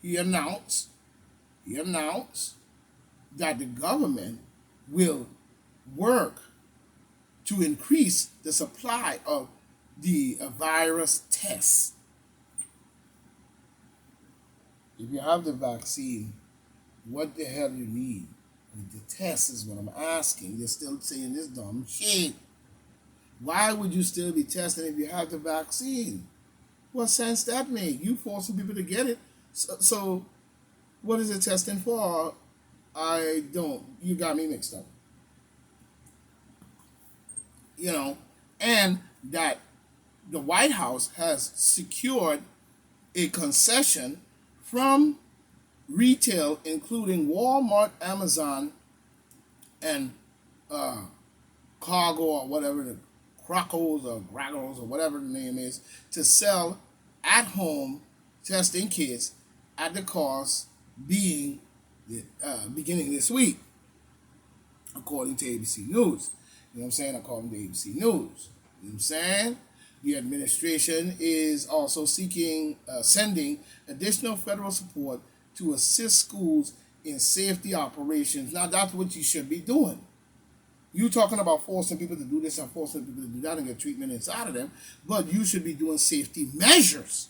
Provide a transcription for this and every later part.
he announced that the government will work to increase the supply of the virus tests. If you have the vaccine, what the hell you need? The test is what I'm asking. You're still saying this dumb shit. Why would you still be testing if you have the vaccine? What sense that make? You forcing people to get it. So what is it testing for? I don't. You got me mixed up. You know, and that the White House has secured a concession from retail, including Walmart, Amazon, and uh, Cargo or whatever the Crocos or Graggles or whatever the name is, to sell at home testing kits at the cost being beginning this week, according to ABC News. You know what I'm saying? According to ABC News. You know what I'm saying? The administration is also sending additional federal support to assist schools in safety operations. Now, that's what you should be doing. You talking about forcing people to do this and forcing people to do that and get treatment inside of them, but you should be doing safety measures.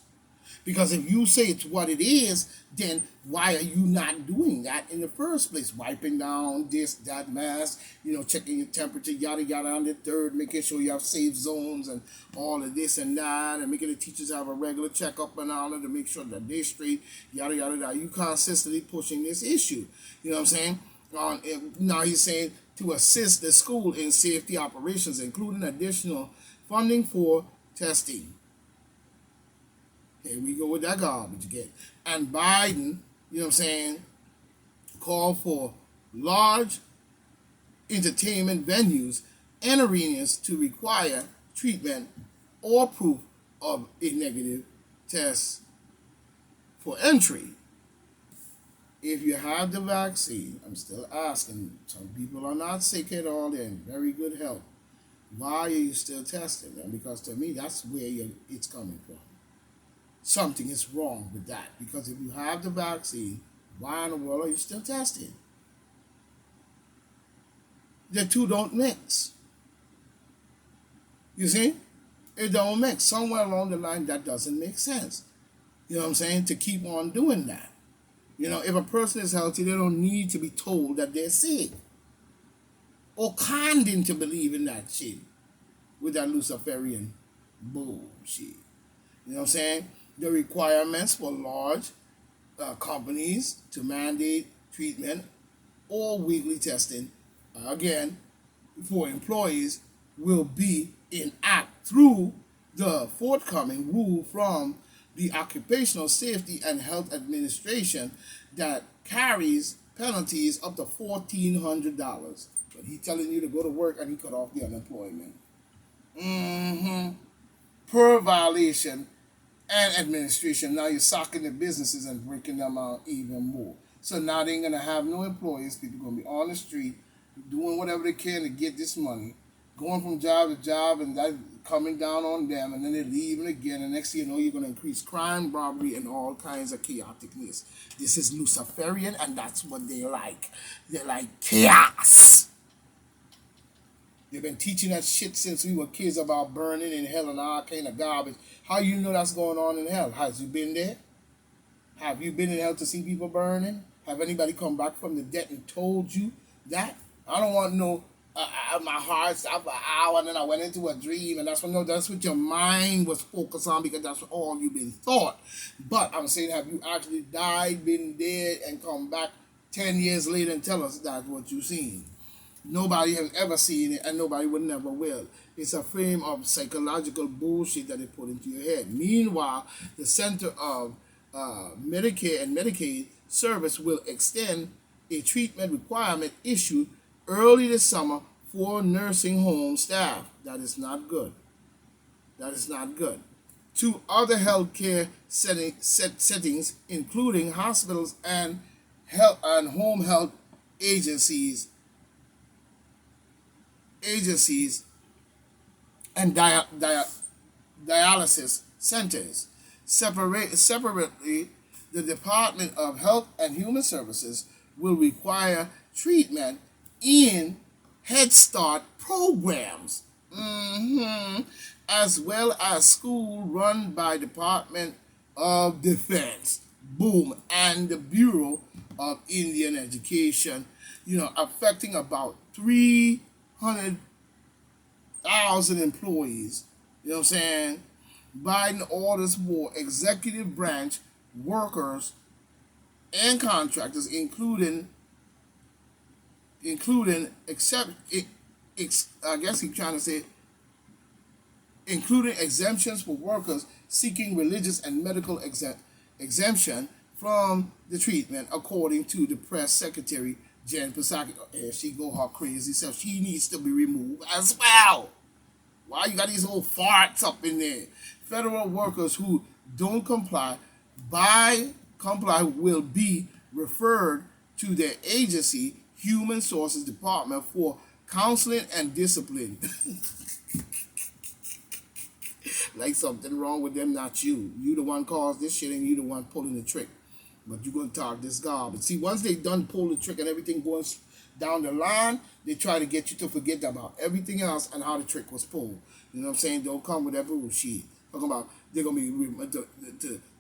Because if you say it's what it is, then why are you not doing that in the first place? Wiping down this, that mask, checking your temperature, yada yada on the third, making sure you have safe zones and all of this and that, and making the teachers have a regular checkup and all that to make sure that they're straight, yada yada yada. You constantly pushing this issue. You know what I'm saying? Now he's saying to assist the school in safety operations, including additional funding for testing. Here we go with that garbage again. And Biden, you know what I'm saying, called for large entertainment venues and arenas to require treatment or proof of a negative test for entry. If you have the vaccine, I'm still asking, some people are not sick at all, they're in very good health. Why are you still testing them? Because to me, that's where it's coming from. Something is wrong with that, because if you have the vaccine, why in the world are you still testing? The two don't mix. You see? It don't mix. Somewhere along the line that doesn't make sense. You know what I'm saying? To keep on doing that. If a person is healthy, they don't need to be told that they're sick. Or conned into believing that shit with that Luciferian bullshit. You know what I'm saying? The requirements for large companies to mandate treatment or weekly testing, again, for employees will be enacted through the forthcoming rule from the Occupational Safety and Health Administration that carries penalties up to $1,400. But he's telling you to go to work and he cut off the unemployment. Per violation and administration. Now you're socking the businesses and breaking them out even more. So now they ain't gonna have no employees. People gonna be on the street doing whatever they can to get this money, going from job to job, and that coming down on them, and then they're leaving again. And next thing you know, you're gonna increase crime, robbery, and all kinds of chaoticness. This is Luciferian, and that's what they like. They like chaos. They've been teaching that shit since we were kids about burning in hell and all kind of garbage. How you know that's going on in hell? Has you been there? Have you been in hell to see people burning? Have anybody come back from the dead and told you that? I don't want no. My heart stopped for an hour and then I went into a dream, and that's what your mind was focused on, because that's all you've been taught. But I'm saying, have you actually died, been dead, and come back 10 years later and tell us that's what you've seen? Nobody has ever seen it, and nobody would never will. It's a frame of psychological bullshit that they put into your head. Meanwhile, the Center of Medicare and Medicaid Service will extend a treatment requirement issued early this summer for nursing home staff. That is not good. That is not good. To other healthcare settings, including hospitals and home health agencies and dialysis centers. Separately, the Department of Health and Human Services will require treatment in Head Start programs, as well as school run by Department of Defense, boom, and the Bureau of Indian Education, affecting about 300,000 employees. You know what I'm saying? Biden orders more executive branch workers and contractors, except I guess he's trying to say including exemptions for workers seeking religious and medical exemption from the treatment, according to the press secretary Jen Psaki. She go her crazy self. She needs to be removed as well. Why you got these old farts up in there? Federal workers who don't comply will be referred to their agency Human Sources Department for counseling and discipline. Like something wrong with them, not you. You the one caused this shit and you the one pulling the trick. But you gonna talk this garbage. See, once they done pull the trick and everything going down the line, they try to get you to forget about everything else and how the trick was pulled. You know what I'm saying? Don't come with that bullshit. Talking about they're gonna be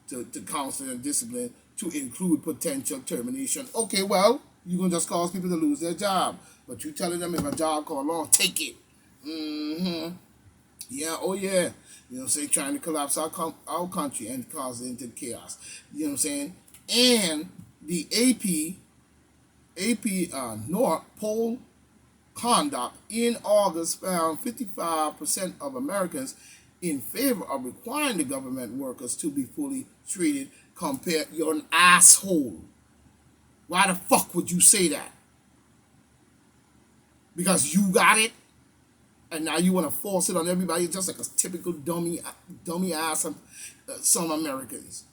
to counsel and discipline to include potential termination. Okay, well, you're gonna just cause people to lose their job. But you telling them if a job come along, take it. Yeah, oh yeah. You know what I'm saying? Trying to collapse our country and cause it into chaos. You know what I'm saying? And the AP North poll conduct in August found 55% of Americans in favor of requiring the government workers to be fully treated. Compared, you're an asshole. Why the fuck would you say that? Because you got it, and now you want to force it on everybody, just like a typical dummy ass of some Americans.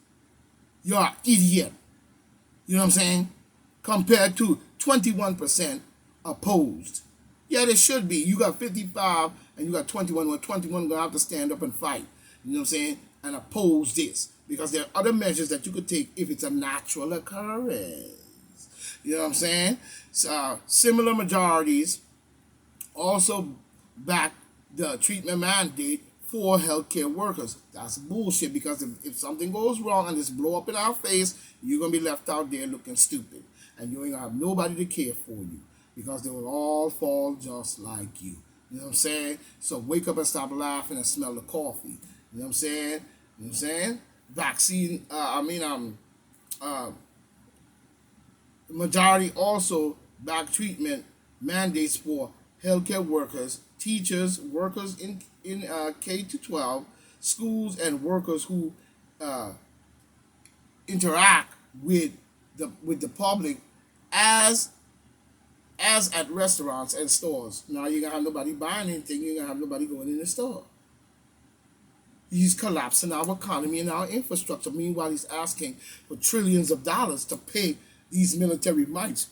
You're an idiot. You know what I'm saying? Compared to 21% opposed. Yeah, there should be. You got 55 and you got 21. Well, 21 going to have to stand up and fight. You know what I'm saying? And oppose this. Because there are other measures that you could take if it's a natural occurrence. You know what I'm saying? So, similar majorities also back the treatment mandate for healthcare workers. That's bullshit, because if something goes wrong and it's blow up in our face, you're going to be left out there looking stupid. And you ain't going to have nobody to care for you, because they will all fall just like you. You know what I'm saying? So wake up and stop laughing and smell the coffee. You know what I'm saying? You know what I'm saying? Vaccine, majority also back treatment mandates for healthcare workers, teachers, workers in K to 12, schools, and workers who interact with the public as at restaurants and stores. Now you're gonna have nobody buying anything, you're gonna have nobody going in the store. He's collapsing our economy and our infrastructure. Meanwhile, he's asking for trillions of dollars to pay these military mites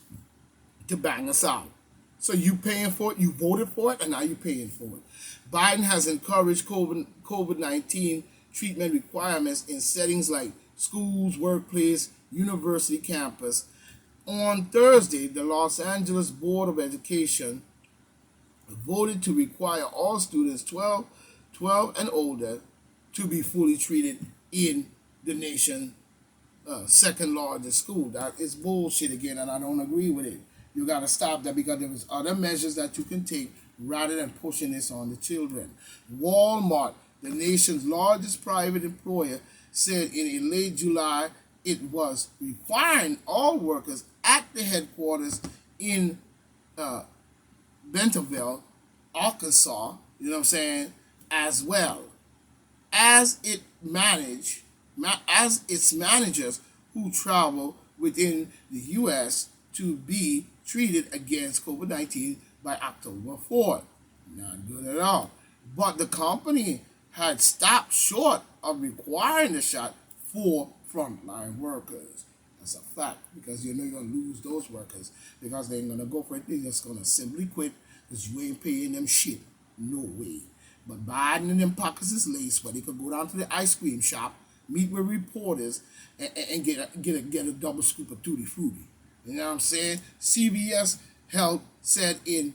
to bang us out. So you paying for it, you voted for it, and now you're paying for it. Biden has encouraged COVID-19 treatment requirements in settings like schools, workplace, university campus. On Thursday, the Los Angeles Board of Education voted to require all students 12 and older to be fully treated in the nation's second largest school. That is bullshit again, and I don't agree with it. You got to stop that, because there was other measures that you can take rather than pushing this on the children. Walmart, the nation's largest private employer, said in late July it was requiring all workers at the headquarters in Bentonville, Arkansas, you know what I'm saying, as well as its managers who travel within the U.S. to be treated against COVID-19 by October 4th. Not good at all. But the company had stopped short of requiring the shot for frontline workers. That's a fact, because you know you're going to lose those workers, because they ain't going to go for it. They're just going to simply quit because you ain't paying them shit. No way. But Biden and them pockets is laced, where they could go down to the ice cream shop meet with reporters, and get a double scoop of tutti frutti. You know what I'm saying? CBS Health said in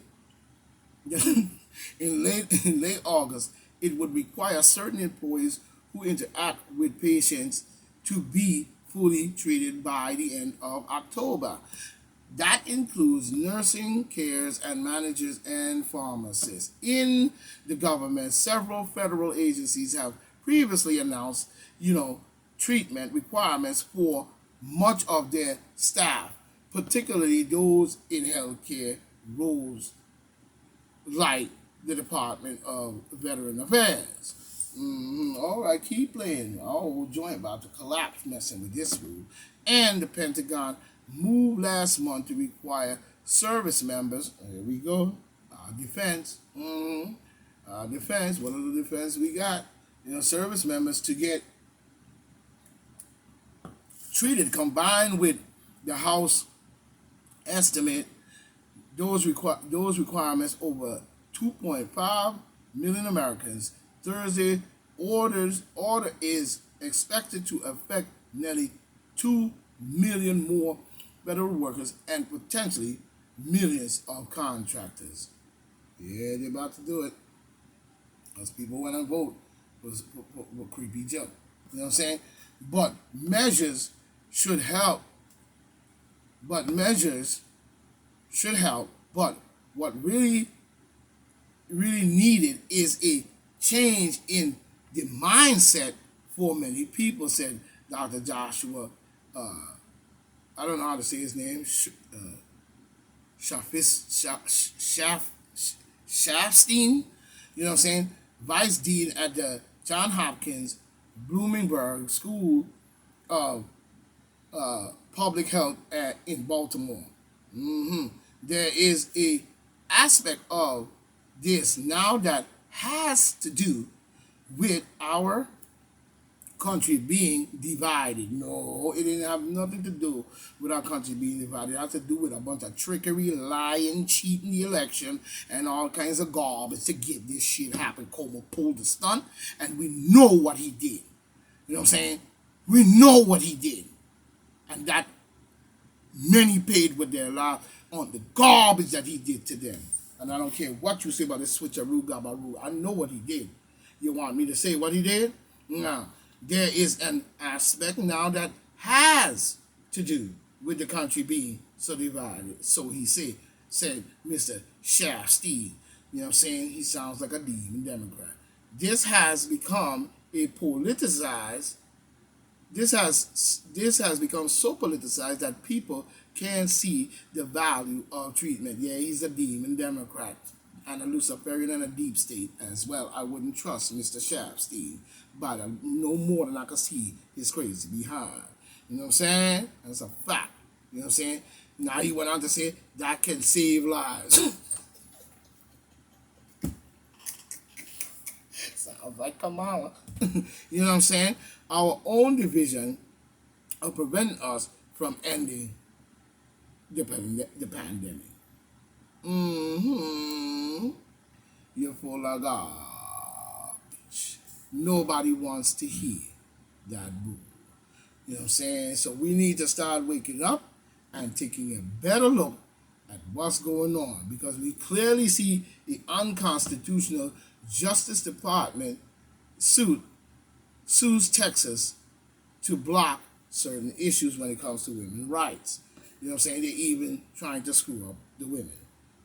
late August it would require certain employees who interact with patients to be fully treated by the end of October. That includes nursing cares and managers and pharmacists. In the government, several federal agencies have previously announced, treatment requirements for much of their staff, particularly those in healthcare roles like the Department of Veteran Affairs. All right, keep playing. Our old joint about to collapse messing with this rule. And the Pentagon moved last month to require service members, here we go, our defense, our defense, what are the defense we got? Service members to get treated, combined with the House estimate, those requirements over 2.5 million Americans. Thursday order is expected to affect nearly 2 million more federal workers and potentially millions of contractors. Yeah, they're about to do it. Because people went and vote was creepy joke. You know what I'm saying? But measures should help. But what really needed is a change in the mindset for many people, said Dr. Joshua, I don't know how to say his name, Shafstein, you know what I'm saying, Vice Dean at the John Hopkins Bloomingburg School of Public Health in Baltimore. There is a aspect of this now that has to do with our country being divided. No, it didn't have nothing to do with our country being divided. It has to do with a bunch of trickery, lying, cheating the election, and all kinds of garbage to get this shit happen. Como pulled the stunt, and we know what he did. You know what I'm saying? We know what he did. And that many paid with their lives on the garbage that he did to them. And I don't care what you say about this switcheroo, gabaroo. I know what he did. You want me to say what he did? No. There is an aspect now that has to do with the country being so divided. So he said Mr. Shafstein. You know what I'm saying? He sounds like a demon Democrat. This has become a politicized. This has become so politicized that people can't see the value of treatment. Yeah, he's a demon Democrat and a Luciferian and a deep state as well. I wouldn't trust Mr. Shafstein, but no more than I can see his crazy behind. You know what I'm saying? That's a fact. You know what I'm saying? Now he went on to say that can save lives. Sounds like Kamala. You know what I'm saying? Our own division will prevent us from ending the pandemic. You're full of garbage. Nobody wants to hear that boo. You know what I'm saying? So we need to start waking up and taking a better look at what's going on, because we clearly see the unconstitutional Justice Department sues Texas to block certain issues when it comes to women's rights. You know what I'm saying? They're even trying to screw up the women.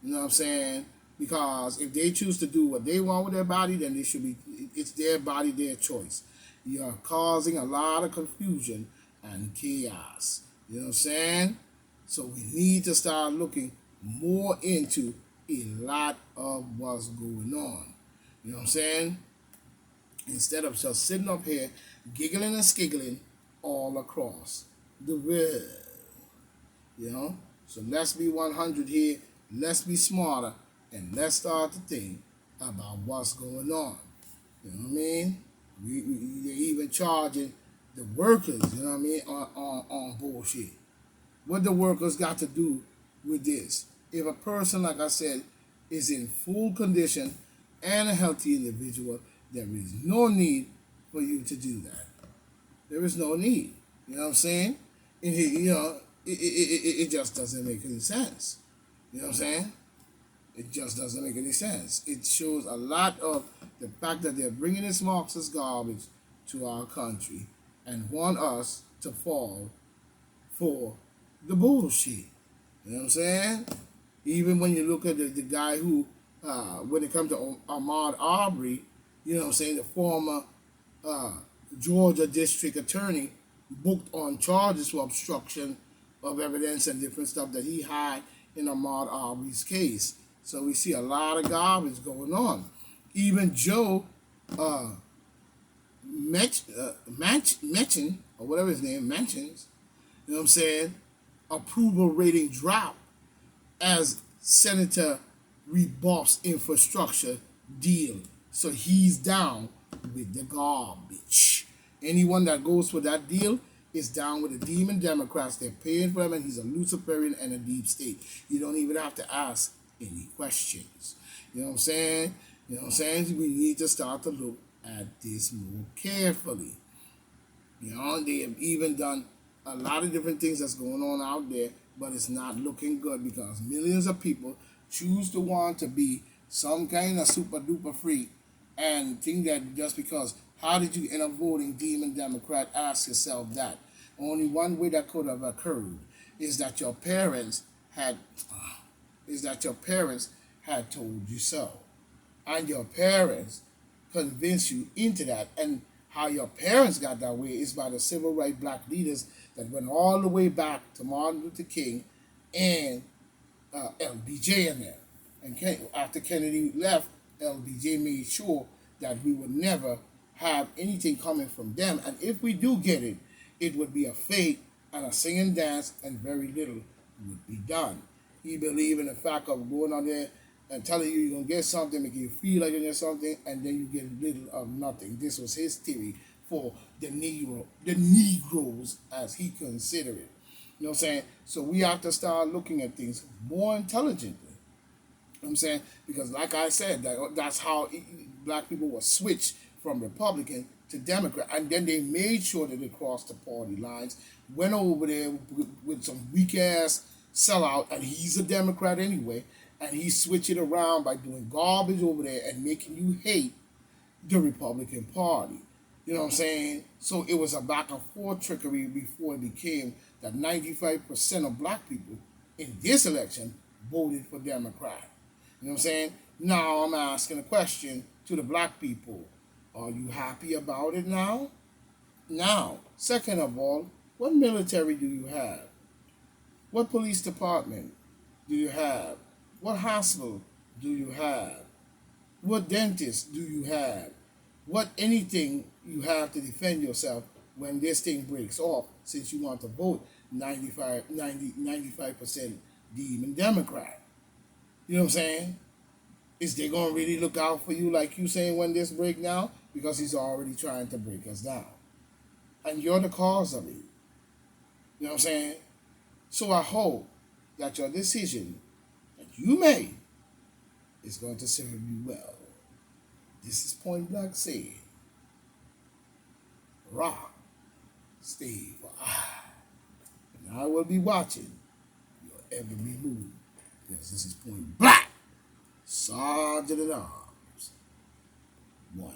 You know what I'm saying? Because if they choose to do what they want with their body, then it's their body, their choice. You're causing a lot of confusion and chaos. You know what I'm saying? So we need to start looking more into a lot of what's going on. You know what I'm saying? Instead of just sitting up here giggling and skiggling all across the world. You know? So let's be 100 here. Let's be smarter. And let's start to think about what's going on. You know what I mean? They're even charging the workers, you know what I mean, on bullshit. What the workers got to do with this? If a person, like I said, is in full condition and a healthy individual, there is no need for you to do that. There is no need. You know what I'm saying? And it just doesn't make any sense. You know what I'm saying? It just doesn't make any sense. It shows a lot of the fact that they're bringing this Marxist garbage to our country and want us to fall for the bullshit. You know what I'm saying? Even when you look at the guy who, when it comes to Ahmaud Arbery, you know what I'm saying, the former uh, Georgia district attorney booked on charges for obstruction of evidence and different stuff that he had in Ahmaud Arbery's case. So we see a lot of garbage going on. Even Joe Manchin, or whatever his name, mentions, you know what I'm saying, approval rating drop as Senator rebuffs infrastructure deal. So he's down with the garbage. Anyone that goes for that deal is down with the demon Democrats. They're paying for him, and he's a Luciferian and a deep state. You don't even have to ask any questions. You know what I'm saying? You know what I'm saying? We need to start to look at this more carefully. You know, they have even done a lot of different things that's going on out there, but it's not looking good because millions of people choose to want to be some kind of super duper freak and think that just because, how did you end up voting demon Democrat? Ask yourself that. Only one way that could have occurred is that your parents had told you so, and your parents convinced you into that. And how your parents got that way is by the civil rights black leaders that went all the way back to Martin Luther King and LBJ in there. And after Kennedy left, LBJ made sure that we would never have anything coming from them. And if we do get it, it would be a fake and a sing and dance, and very little would be done. He believed in the fact of going out there and telling you you're going to get something, making you feel like you get something, and then you get little of nothing. This was his theory for the Negroes, as he considered it. You know what I'm saying? So we have to start looking at things more intelligently. You know what I'm saying? Because like I said, that's how black people were switched from Republican to Democrat. And then they made sure that they crossed the party lines, went over there with some weak-ass sellout, and he's a Democrat anyway, and he switched it around by doing garbage over there and making you hate the Republican Party. You know what I'm saying? So it was a back and forth trickery before it became that 95% of black people in this election voted for Democrat. You know what I'm saying? Now I'm asking a question to the black people. Are you happy about it now? Now, second of all, what military do you have? What police department do you have? What hospital do you have? What dentist do you have? What anything you have to defend yourself when this thing breaks off, since you want to vote 95% Demon Democrat? You know what I'm saying? Is they going to really look out for you like you saying when this break down? Because he's already trying to break us down. And you're the cause of it. You know what I'm saying? So I hope that your decision that you made is going to serve you well. This is Point Blank saying, rock, stay for I. And I will be watching your every move. Because this is Point Blank, Sergeant at Arms 1.